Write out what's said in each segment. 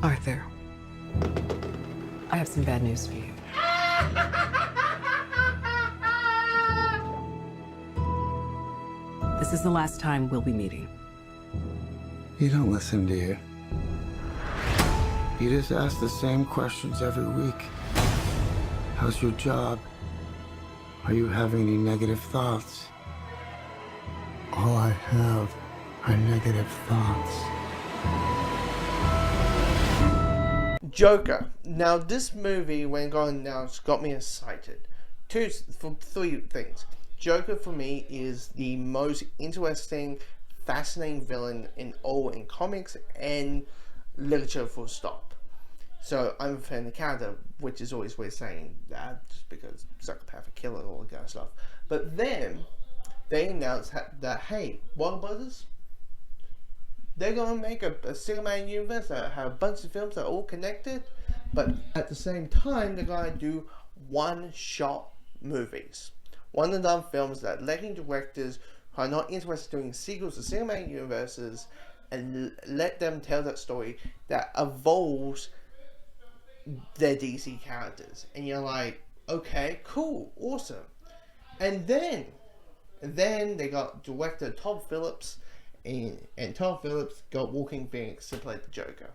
Arthur, I have some bad news for you. This is the last time we'll be meeting. You don't listen, do you? You just ask the same questions every week. How's your job? Are you having any negative thoughts? All I have are negative thoughts. Joker. Now, this movie, when going now, it's got me excited. Three things. Joker, for me, is the most interesting, fascinating villain in comics and literature, full stop. So, I'm a fan of the character, which is always weird saying that, just because psychopathic killer and all that kind of stuff. But then, they announced that, hey, Warner Brothers, they're going to make a cinematic universe that have a bunch of films that are all connected, but at the same time, they're going to do one-shot movies. One-and-done films that letting directors who are not interested in doing sequels to cinematic universes and let them tell that story that evolves their DC characters. And you're like, okay, cool, awesome. And then they got director Todd Phillips, and Todd Phillips got Joaquin Phoenix to play the Joker.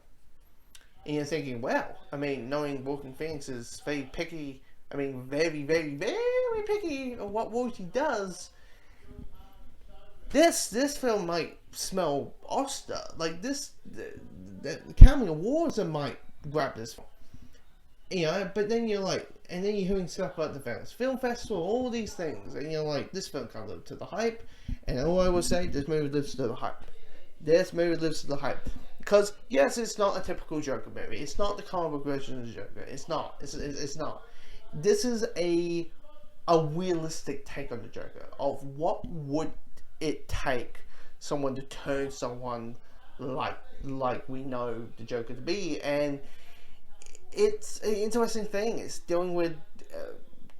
And you're thinking, well, I mean, knowing Joaquin Phoenix is very picky, I mean, very, very, very picky on what roles he does, this film might smell Oscar. Like, the Academy Awards might grab this film. You know, but then you're like, and then you're hearing stuff about the Venice Film Festival, all these things, and you're like, this film can't live to the hype. And all I will say, this movie lives to the hype. This movie lives to the hype. Because, yes, it's not a typical Joker movie. It's not the comic book version of the Joker. It's not. It's not. This is a realistic take on the Joker of what would it take someone to turn someone like we know the Joker to be. And it's an interesting thing. It's dealing with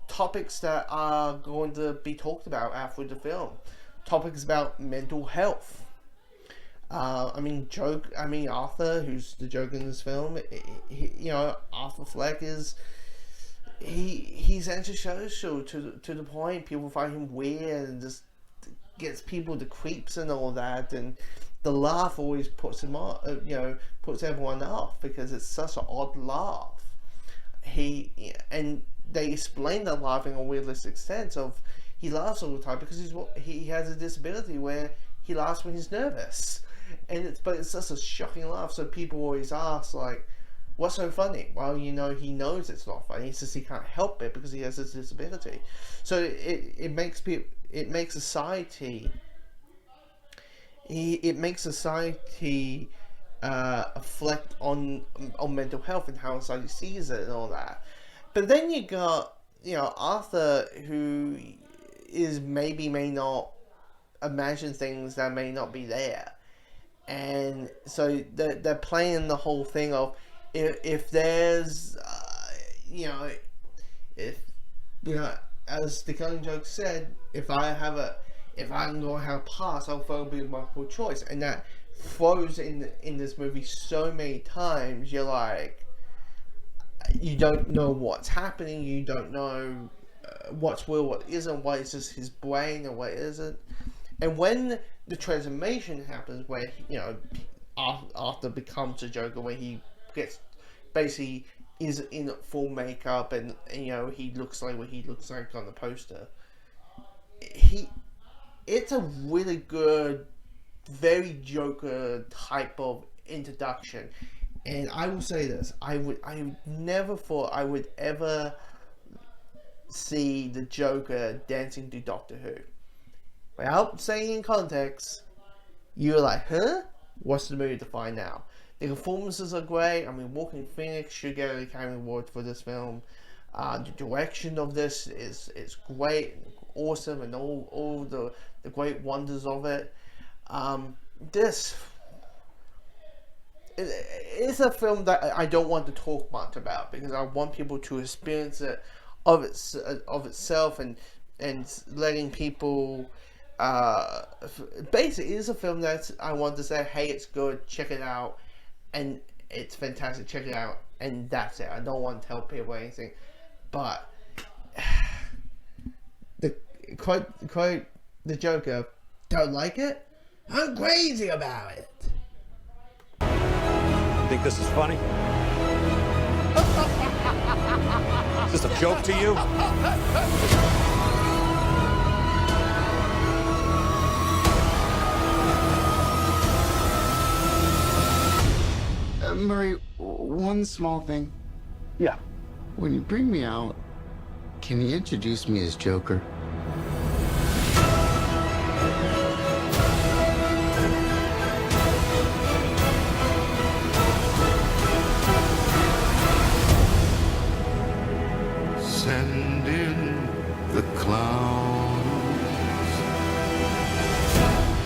topics that are going to be talked about after the film. Topics about mental health. Arthur, who's the Joker in this film, Arthur Fleck he's antisocial to the point people find him weird and just gets people the creeps and all that, and the laugh always puts him off, puts everyone off because it's such an odd laugh. And they explain that laughing in a realistic sense of he laughs all the time because he has a disability where he laughs when he's nervous, but it's just a shocking laugh. So people always ask, like, what's so funny? Well, he knows it's not funny. It's just he can't help it because he has this disability. So it makes society reflect on mental health and how society sees it and all that. But then you got Arthur, who may not imagine things that may not be there, and so they're playing the whole thing of if there's as the Killing Joke said, if I can go have a pass, I'll probably be multiple choice, and that throws in this movie so many times. You're like, you don't know what's happening, you don't know what's real, what isn't, what is just his brain and what isn't. And when the transformation happens, where Arthur becomes a Joker, where he gets basically is in full makeup and he looks like what he looks like on the poster, it's a really good, very Joker type of introduction. And I will say this, I never thought I would ever see the Joker dancing to Doctor Who. Without saying in context, you're like, huh? What's the movie to find out? The performances are great. I mean, Joaquin Phoenix should get an Academy Award for this film. The direction of this is great, and awesome, and all the great wonders of it. This it's a film that I don't want to talk much about because I want people to experience it of itself and letting people. Basically, it's a film that I want to say, hey, it's good, check it out, and it's fantastic. Check it out, and that's it. I don't want to tell people anything, but the quote the Joker, don't like it? I'm crazy about it. Think this is funny? Is this a joke to you? Murray, one small thing. Yeah. When you bring me out, can you introduce me as Joker?